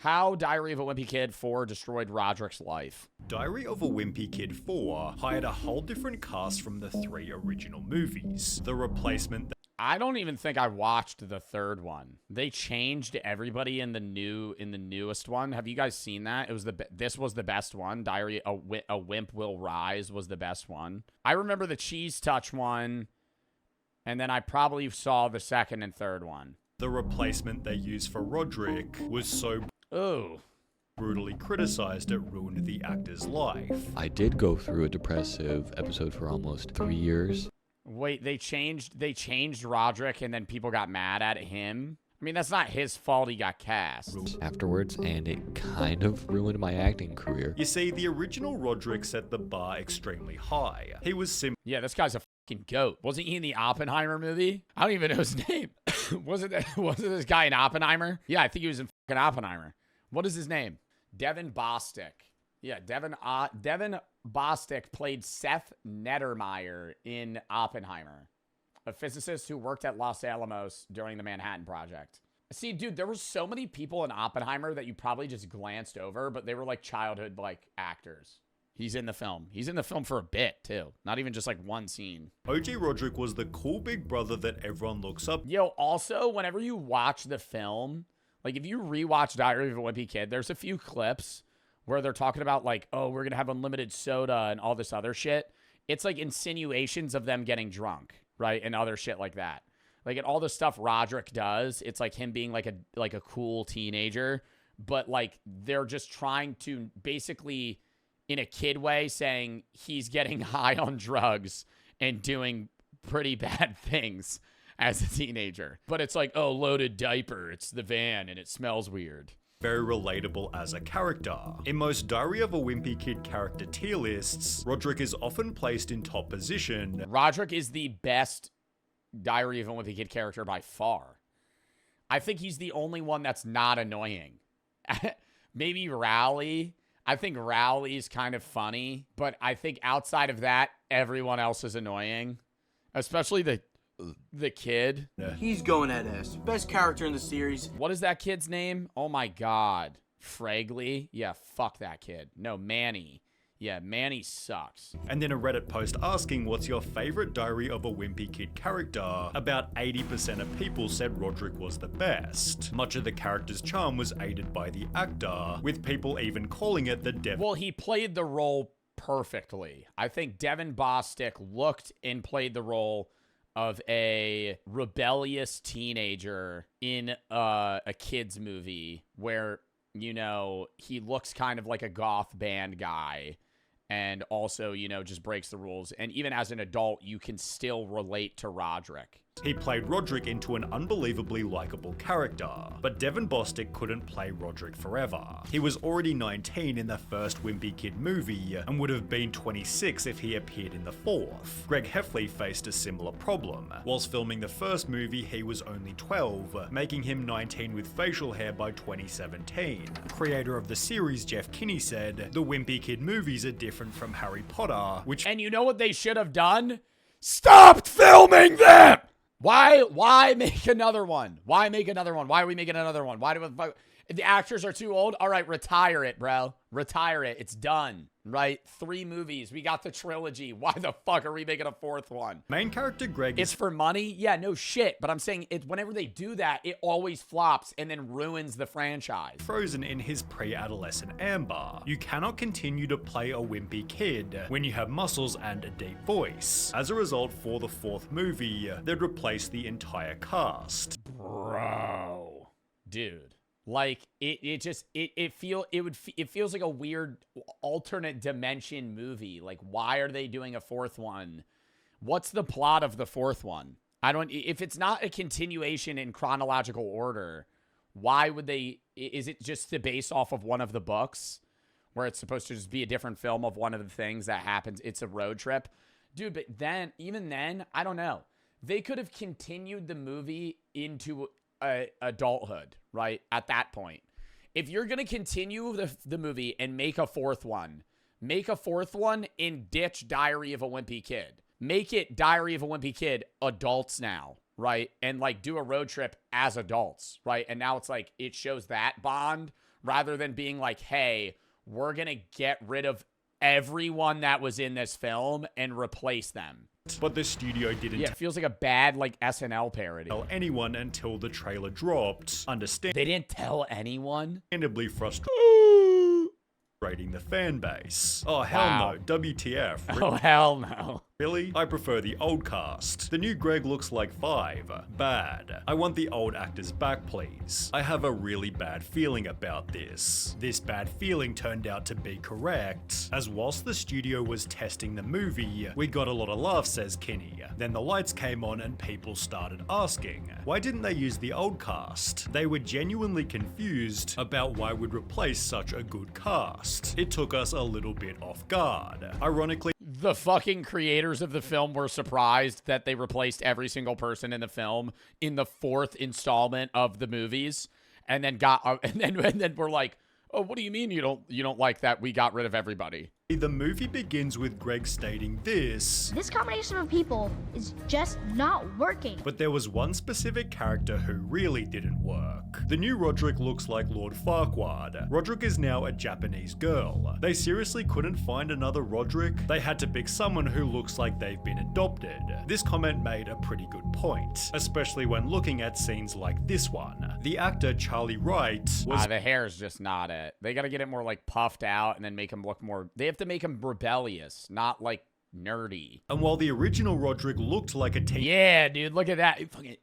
How Diary of a Wimpy Kid 4 destroyed Roderick's life. Diary of a Wimpy Kid 4 hired a whole different cast from the 3 original movies. The replacement... I don't even think I watched the third one. They changed everybody in the newest one. Have you guys seen that? This was the best one. Diary a Wimp Will Rise was the best one. I remember the Cheese Touch one, and then I probably saw the second and third one. The replacement they used for Rodrick was so brutally criticized it ruined the actor's life. I did go through a depressive episode for almost 3 years. Wait, they changed Rodrick and then people got mad at him? I mean, that's not his fault he got cast. Afterwards, and it kind of ruined my acting career. You see, the original Rodrick set the bar extremely high. He was Yeah, this guy's a fucking goat. Wasn't he in the Oppenheimer movie? I don't even know his name. wasn't this guy in Oppenheimer? Yeah, I think he was in fucking Oppenheimer. What is his name? Devin Bostick. Yeah, Devin Bostick played Seth Nettermeyer in Oppenheimer, a physicist who worked at Los Alamos during the Manhattan Project. See, dude, there were so many people in Oppenheimer that you probably just glanced over, but they were like childhood actors. He's in the film. He's in the film for a bit, too. Not even just one scene. OG Rodrick was the cool big brother that everyone looks up. Yo, also, whenever you watch the film, if you rewatch Diary of a Wimpy Kid, there's a few clips where they're talking about oh, we're going to have unlimited soda and all this other shit. It's insinuations of them getting drunk, right? And other shit like that. And all the stuff Rodrick does, it's him being a cool teenager, but they're just trying to basically, in a kid way, saying he's getting high on drugs and doing pretty bad things as a teenager. But it's oh, loaded diaper, it's the van and it smells weird. Very relatable as a character. In most Diary of a Wimpy Kid character tier lists, Rodrick is often placed in top position. Rodrick is the best Diary of a Wimpy Kid character by far. I think he's the only one that's not annoying. Maybe Rowley. I think Rowley's kind of funny, but I think outside of that, everyone else is annoying. Especially the kid. He's going at us. Best character in the series. What is that kid's name? Oh my god. Fragley? Yeah, fuck that kid. No, Manny. Yeah, Manny sucks. And then a Reddit post asking what's your favorite Diary of a Wimpy Kid character, about 80% of people said Rodrick was the best. Much of the character's charm was aided by the actor, with people even calling it the devil. Well, he played the role perfectly. I think Devin Bostick looked and played the role of a rebellious teenager in a kid's movie where, he looks kind of like a goth band guy and also, just breaks the rules. And even as an adult, you can still relate to Rodrick. He played Rodrick into an unbelievably likable character, but Devin Bostick couldn't play Rodrick forever. He was already 19 in the first Wimpy Kid movie, and would have been 26 if he appeared in the fourth. Greg Heffley faced a similar problem. Whilst filming the first movie, he was only 12, making him 19 with facial hair by 2017. Creator of the series, Jeff Kinney, said, "The Wimpy Kid movies are different from Harry Potter, which..." And you know what they should have done? Stopped filming them! Why make another one? Why make another one? Why are we making another one? The actors are too old? All right, retire it, bro. Retire it. It's done, right? 3 movies. We got the trilogy. Why the fuck are we making a 4th one? Main character Greg It's for money? Yeah, no shit. But I'm saying whenever they do that, it always flops and then ruins the franchise. Frozen in his pre-adolescent amber. You cannot continue to play a wimpy kid when you have muscles and a deep voice. As a result, for the 4th movie, they'd replace the entire cast. Bro. Dude. It feels like a weird alternate dimension movie. Why are they doing a 4th one? What's the plot of the 4th one? If it's not a continuation in chronological order, why would they, is it just to base off of one of the books where it's supposed to just be a different film of one of the things that happens? It's a road trip. Dude, but even then, I don't know. They could have continued the movie into adulthood, right? At that point, if you're gonna continue the movie and make a 4th one, make a 4th one and ditch Diary of a Wimpy Kid. Make it Diary of a Wimpy Kid adults now, right? And do a road trip as adults, right? And now it's it shows that bond rather than being like, hey, we're going to get rid of everyone that was in this film and replace them. But the studio didn't it feels like a bad like SNL parody. tell anyone until the trailer dropped, They didn't tell anyone? understandably frustrating the fan base. Oh, hell no. WTF. Oh, hell no. Really? I prefer the old cast. The new Greg looks like 5. Bad. I want the old actors back, please. I have a really bad feeling about this. This bad feeling turned out to be correct, as whilst the studio was testing the movie, we got a lot of laughs, says Kinney. Then the lights came on and people started asking, why didn't they use the old cast? They were genuinely confused about why we'd replace such a good cast. It took us a little bit off guard. Ironically, the fucking creators of the film were surprised that they replaced every single person in the film in the 4th installment of the movies, and then we're like, oh, what do you mean you don't like that we got rid of everybody? the movie begins with Greg stating this combination of people is just not working. But there was one specific character who really didn't work. The new Rodrick looks like Lord Farquaad. Rodrick is now a Japanese girl. They seriously couldn't find another Rodrick? They had to pick someone who looks like they've been adopted. This comment made a pretty good point, especially when looking at scenes like this one. The actor Charlie Wright was the hair's just not it. They gotta get it more like puffed out and then make him look more, they have to make him rebellious, not like nerdy. And while the original Rodrick looked like a yeah, dude, look at that. Fucking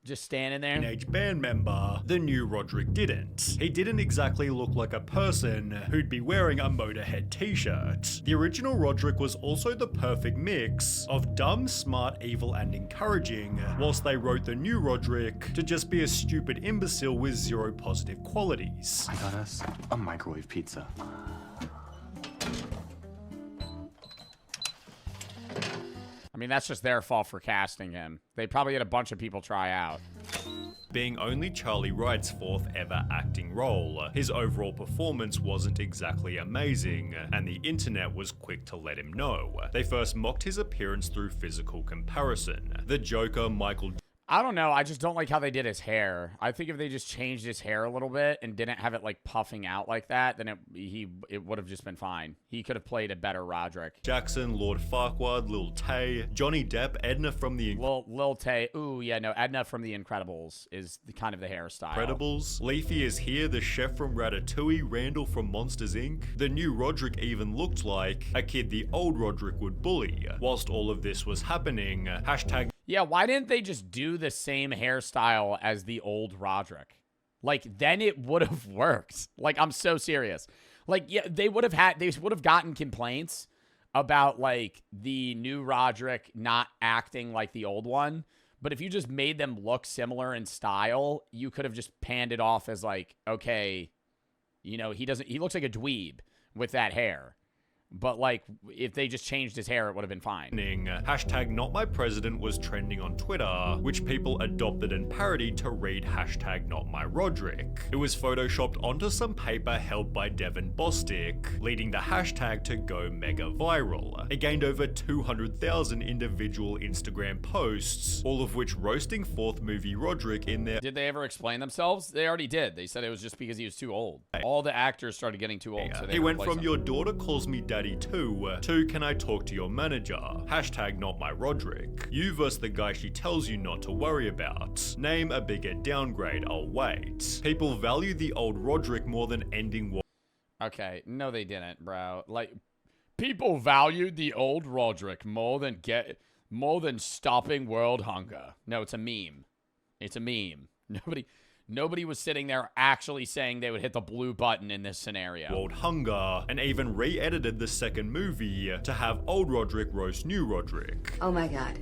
just standing there. Teenage band member, the new Rodrick didn't. He didn't exactly look like a person who'd be wearing a Motorhead t-shirt. The original Rodrick was also the perfect mix of dumb, smart, evil, and encouraging, whilst they wrote the new Rodrick to just be a stupid imbecile with zero positive qualities. I got us a microwave pizza. I mean, that's just their fault for casting him. They probably had a bunch of people try out. Being only Charlie Wright's 4th ever acting role, his overall performance wasn't exactly amazing, and the internet was quick to let him know. They first mocked his appearance through physical comparison. The Joker, Michael... I don't know. I just don't like how they did his hair. I think if they just changed his hair a little bit and didn't have it like puffing out like that, then it would have just been fine. He could have played a better Rodrick. Jackson, Lord Farquaad, Lil Tay, Johnny Depp, Edna from the Lil Tay. Ooh, yeah, no, Edna from the Incredibles is kind of the hairstyle. Incredibles. Leafy is here, the chef from Ratatouille, Randall from Monsters Inc. The new Rodrick even looked like a kid the old Rodrick would bully. Whilst all of this was happening, hashtag... Yeah, why didn't they just do the same hairstyle as the old Rodrick? Like, then it would have worked. Like, I'm so serious. Like, yeah, they would have gotten complaints about, like, the new Rodrick not acting like the old one. But if you just made them look similar in style, you could have just panned it off as, like, okay, you know, he looks like a dweeb with that hair. But, like, if they just changed his hair, it would have been fine. Hashtag Not My President was trending on Twitter, which people adopted and parodied to read hashtag Not My Rodrick. It was photoshopped onto some paper held by Devin Bostic, leading the hashtag to go mega viral. It gained over 200,000 individual Instagram posts, all of which roasting 4th movie Rodrick in their... Did they ever explain themselves? They already did. They said it was just because he was too old. All the actors started getting too old. So he went from your daughter calls me Daddy to can I talk to your manager? Hashtag Not My Rodrick. You versus the guy she tells you not to worry about. Name a bigger downgrade, I'll wait. People value the old Rodrick more than ending war. Okay, no they didn't, bro. Like, people valued the old Rodrick more than stopping world hunger. No, it's a meme. It's a meme. Nobody was sitting there actually saying they would hit the blue button in this scenario. World hunger, and even re-edited the second movie to have old Rodrick roast new Rodrick. Oh my god.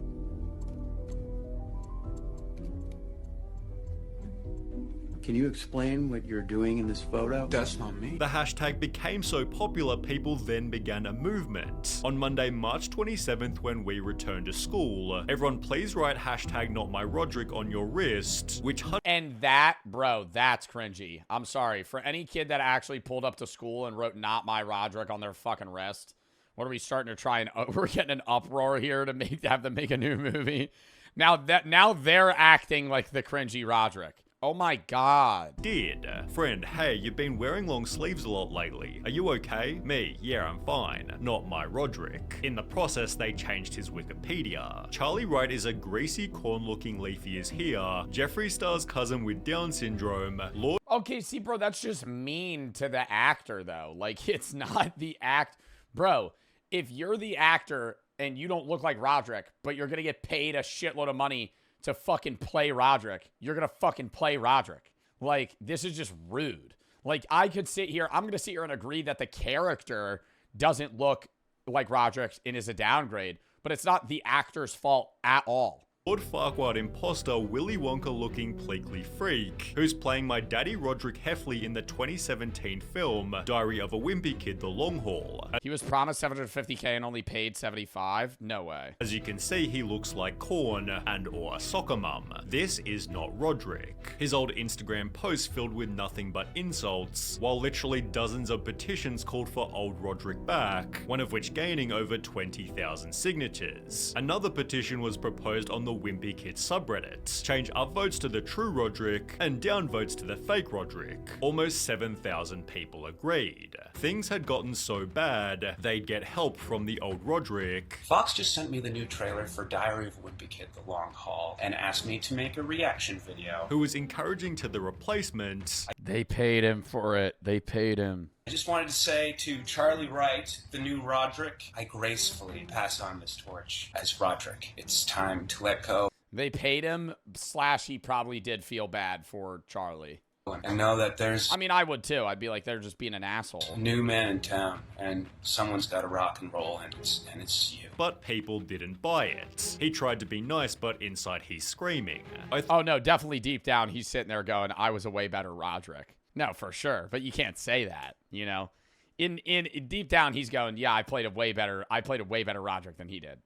Can you explain what you're doing in this photo? That's not me. The hashtag became so popular, people then began a movement. On Monday, March 27th, when we returned to school, everyone please write hashtag Not My Rodrick on your wrist, which... And that, bro, that's cringy. I'm sorry. For any kid that actually pulled up to school and wrote Not My Rodrick on their fucking wrist, what are we starting to try and... we're getting an uproar here to have them make a new movie. Now they're acting like the cringy Rodrick. Oh my god. Did. Friend, hey, you've been wearing long sleeves a lot lately. Are you okay? Me, yeah, I'm fine. Not my Rodrick. In the process, they changed his Wikipedia. Charlie Wright is a greasy, corn-looking leafy is here. Jeffree Star's cousin with Down syndrome. Lord. Okay, see, bro, that's just mean to the actor, though. Like, it's not the act. Bro, if you're the actor and you don't look like Rodrick, but you're gonna get paid a shitload of money to fucking play Rodrick, you're gonna fucking play Rodrick. Like, this is just rude. Like, I'm gonna sit here and agree that the character doesn't look like Rodrick and is a downgrade, but it's not the actor's fault at all. Lord Farquaad imposter Willy Wonka looking pleekly freak, who's playing my daddy Rodrick Heffley in the 2017 film Diary of a Wimpy Kid: The Long Haul. He was promised $750K and only paid $75? No way. As you can see, he looks like corn and or a soccer mum. This is not Rodrick. His old Instagram posts filled with nothing but insults, while literally dozens of petitions called for old Rodrick back, one of which gaining over 20,000 signatures. Another petition was proposed on the Wimpy Kid subreddit. Change upvotes to the true Rodrick and downvotes to the fake Rodrick. Almost 7,000 people agreed. Things had gotten so bad, they'd get help from the old Rodrick. Fox just sent me the new trailer for Diary of a Wimpy Kid: The Long Haul and asked me to make a reaction video. Who was encouraging to the replacement. They paid him for it. They paid him. I just wanted to say to Charlie Wright, the new Rodrick, I gracefully pass on this torch as Rodrick. It's time to let go. They paid him, / he probably did feel bad for Charlie. And know that there's I mean, I would too. I'd be like, they're just being an asshole. a new man in town, and someone's got to rock and roll, and it's you. But people didn't buy it. He tried to be nice, but inside he's screaming. Oh no, definitely deep down, he's sitting there going, I was a way better Rodrick. No, for sure. But you can't say that, you know? In deep down, he's going, yeah, I played a way better Rodrick than he did.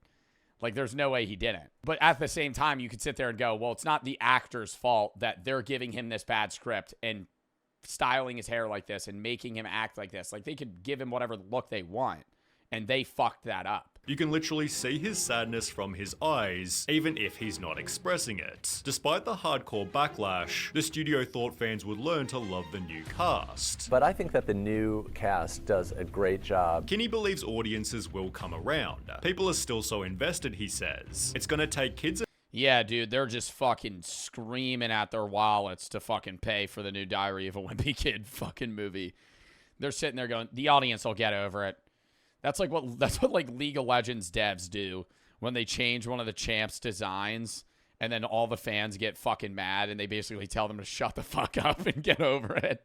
Like, there's no way he didn't. But at the same time, you could sit there and go, well, it's not the actor's fault that they're giving him this bad script and styling his hair like this and making him act like this. Like, they could give him whatever look they want, and they fucked that up. You can literally see his sadness from his eyes, even if he's not expressing it. Despite the hardcore backlash, the studio thought fans would learn to love the new cast. But I think that the new cast does a great job. Kinney believes audiences will come around. People are still so invested, he says. It's gonna take kids. Yeah, dude, they're just fucking screaming at their wallets to fucking pay for the new Diary of a Wimpy Kid fucking movie. They're sitting there going, the audience will get over it. That's what like League of Legends devs do when they change one of the champs' designs and then all the fans get fucking mad and they basically tell them to shut the fuck up and get over it.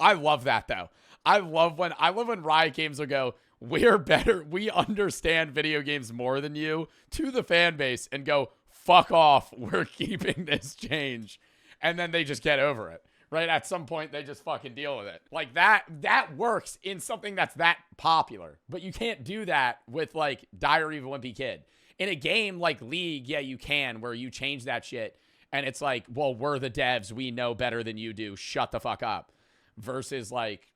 I love that though. I love when Riot Games will go, we're better, we understand video games more than you, to the fan base and go, fuck off, we're keeping this change. And then they just get over it. Right? At some point, they just fucking deal with it. Like, that works in something that's that popular. But you can't do that with, like, Diary of a Wimpy Kid. In a game like League, yeah, you can, where you change that shit. And it's like, well, we're the devs. We know better than you do. Shut the fuck up. Versus, like,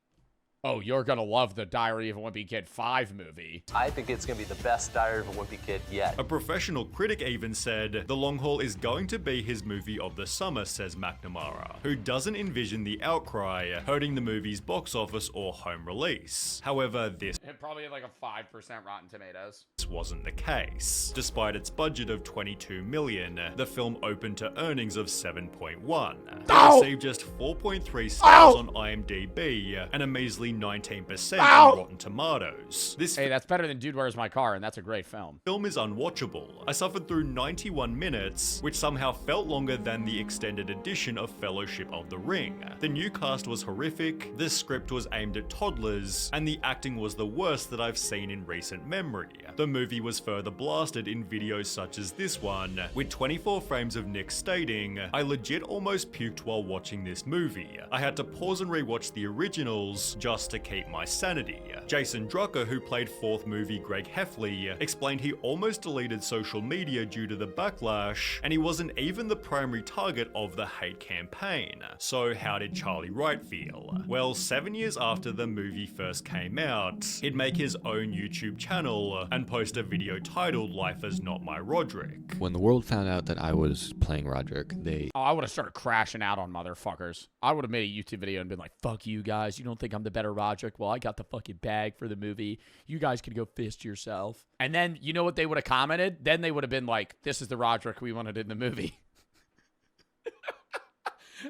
oh, you're going to love the Diary of a Wimpy Kid 5 movie. I think it's going to be the best Diary of a Wimpy Kid yet. A professional critic even said, The Long Haul is going to be his movie of the summer, says McNamara, who doesn't envision the outcry hurting the movie's box office or home release. However, this It probably had like a 5% Rotten Tomatoes. wasn't the case. Despite its budget of $22 million, the film opened to earnings of $7.1. It received just 4.3 stars on IMDb, and a measly 19% on Rotten Tomatoes. Hey, that's better than Dude, Where's My Car? And that's a great film. Film is unwatchable. I suffered through 91 minutes, which somehow felt longer than the extended edition of Fellowship of the Ring. The new cast was horrific, the script was aimed at toddlers, and the acting was the worst that I've seen in recent memory. The movie was further blasted in videos such as this one, with 24 frames of Nick stating, I legit almost puked while watching this movie. I had to pause and rewatch the originals just just to keep my sanity. Jason Drucker, who played fourth movie Greg Heffley, explained he almost deleted social media due to the backlash, and he wasn't even the primary target of the hate campaign. So how did Charlie Wright feel? Well, 7 years after the movie first came out, he'd make his own YouTube channel and post a video titled Life is Not My Rodrick. When the world found out that I was playing Rodrick, they... Oh, I would have started crashing out on motherfuckers. I would have made a YouTube video and been like, fuck you guys. You don't think I'm the better Rodrick? Well, I got the fucking bag for the movie. You guys can go fist yourself. And then, you know what they would have commented? Then they would have been like, this is the Rodrick we wanted in the movie.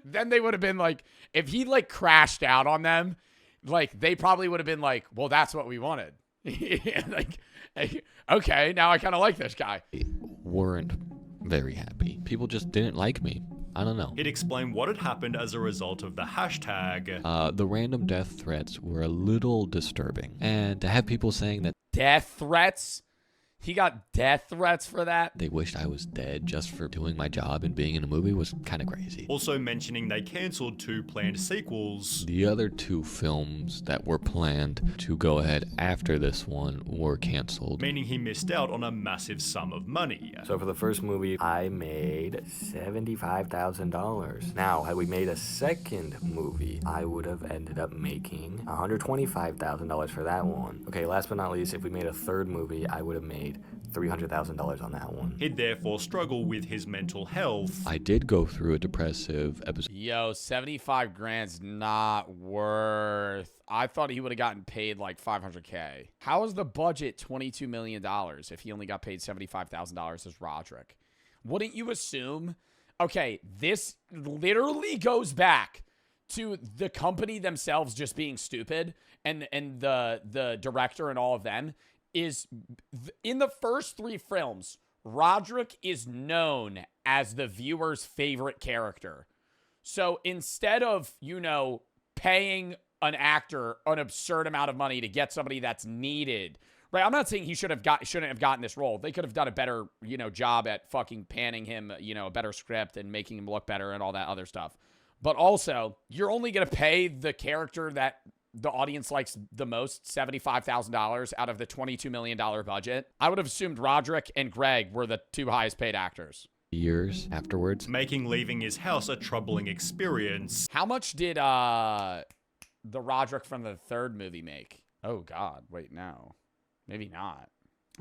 Then they would have been like, if he like crashed out on them, like they probably would have been like, well, that's what we wanted. Like, okay, now I kind of like this guy. weren't very happy. People just didn't like me. I don't know. He'd explain what had happened as a result of the hashtag. The random death threats were a little disturbing. And to have people saying that Death threats? He got death threats for that? they wished I was dead just for doing my job and being in a movie was kind of crazy. Also mentioning they cancelled 2 planned sequels. The other 2 films that were planned to go ahead after this one were canceled. Meaning he missed out on a massive sum of money. So for the first movie, I made $75,000. Now, had we made a second movie, I would have ended up making $125,000 for that one. Okay, last but not least, if we made a third movie, I would have made $300,000 on that one. He'd therefore struggle with his mental health. I did go through a depressive episode. Yo, 75 grand's not worth. I thought he would have gotten paid like $500K. How is the budget $22 million if he only got paid $75,000 as Rodrick? Wouldn't you assume? Okay, this literally goes back to the company themselves just being stupid and the director and all of them. Is in the first 3 films, Rodrick is known as the viewer's favorite character. So instead of, you know, paying an actor an absurd amount of money to get somebody that's needed, right? I'm not saying he shouldn't have gotten this role. They could have done a better, you know, job at fucking panning him, you know, a better script and making him look better and all that other stuff. But also, you're only going to pay the character that the audience likes the most, $75,000 out of the $22 million budget. I would have assumed Rodrick and Greg were the 2 highest paid actors. Years afterwards. Making leaving his house a troubling experience. How much did the Rodrick from the 3rd movie make? Oh, God. Wait, no. Maybe not.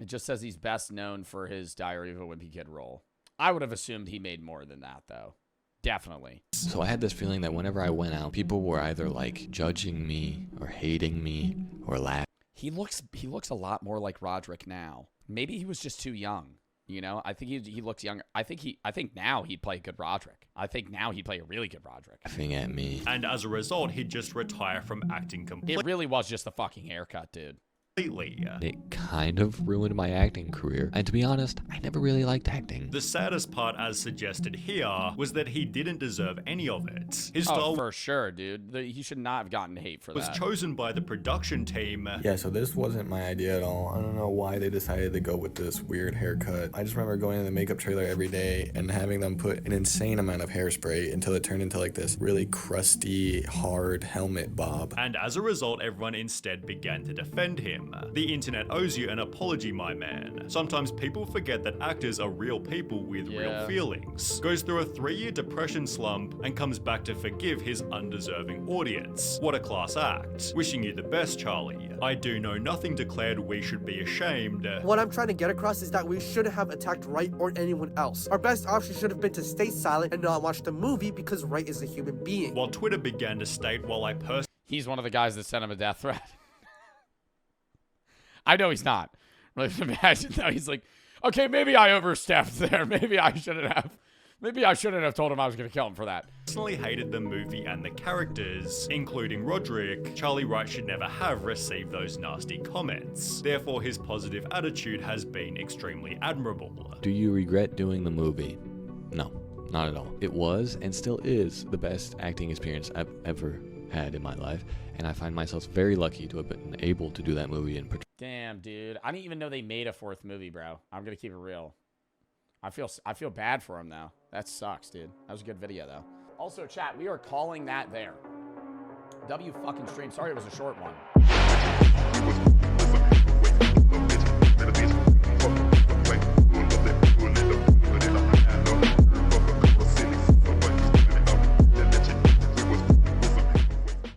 It just says he's best known for his Diary of a Wimpy Kid role. I would have assumed he made more than that, though. Definitely. So I had this feeling that whenever I went out, people were either like judging me or hating me or laughing. He looks a lot more like Rodrick now. Maybe he was just too young. You know, I think he looks younger. I think now he'd play a good Rodrick. I think now he'd play a really good Rodrick. Laughing at me. And as a result, he'd just retire from acting completely. It really was just the fucking haircut, dude. It kind of ruined my acting career. And to be honest, I never really liked acting. The saddest part, as suggested here, was that he didn't deserve any of it. His style for sure, dude. He should not have gotten hate for was that. chosen by the production team. Yeah, so this wasn't my idea at all. I don't know why they decided to go with this weird haircut. I just remember going to the makeup trailer every day and having them put an insane amount of hairspray until it turned into like this really crusty, hard helmet bob. And as a result, everyone instead began to defend him. The internet owes you an apology, my man. Sometimes people forget that actors are real people with real feelings. Goes through a 3-year depression slump and comes back to forgive his undeserving audience. What a class act. Wishing you the best, Charlie. I do know nothing declared we should be ashamed. What I'm trying to get across is that we shouldn't have attacked Wright or anyone else. Our best option should have been to stay silent and not watch the movie because Wright is a human being. While Twitter began to state, while I personally... He's one of the guys that sent him a death threat. I know he's not. Imagine though, he's like, okay, maybe I overstepped there. Maybe I shouldn't have told him I was going to kill him for that. Personally hated the movie and the characters, including Rodrick. Charlie Wright should never have received those nasty comments. Therefore, his positive attitude has been extremely admirable. Do you regret doing the movie? No, not at all. It was and still is the best acting experience I've ever had in my life, and I find myself very lucky to have been able to do that movie and portray. Damn, dude. I didn't even know they made a 4th movie, bro. I'm going to keep it real. I feel bad for him, though. That sucks, dude. That was a good video, though. Also, chat, we are calling that there. W fucking stream. Sorry it was a short one.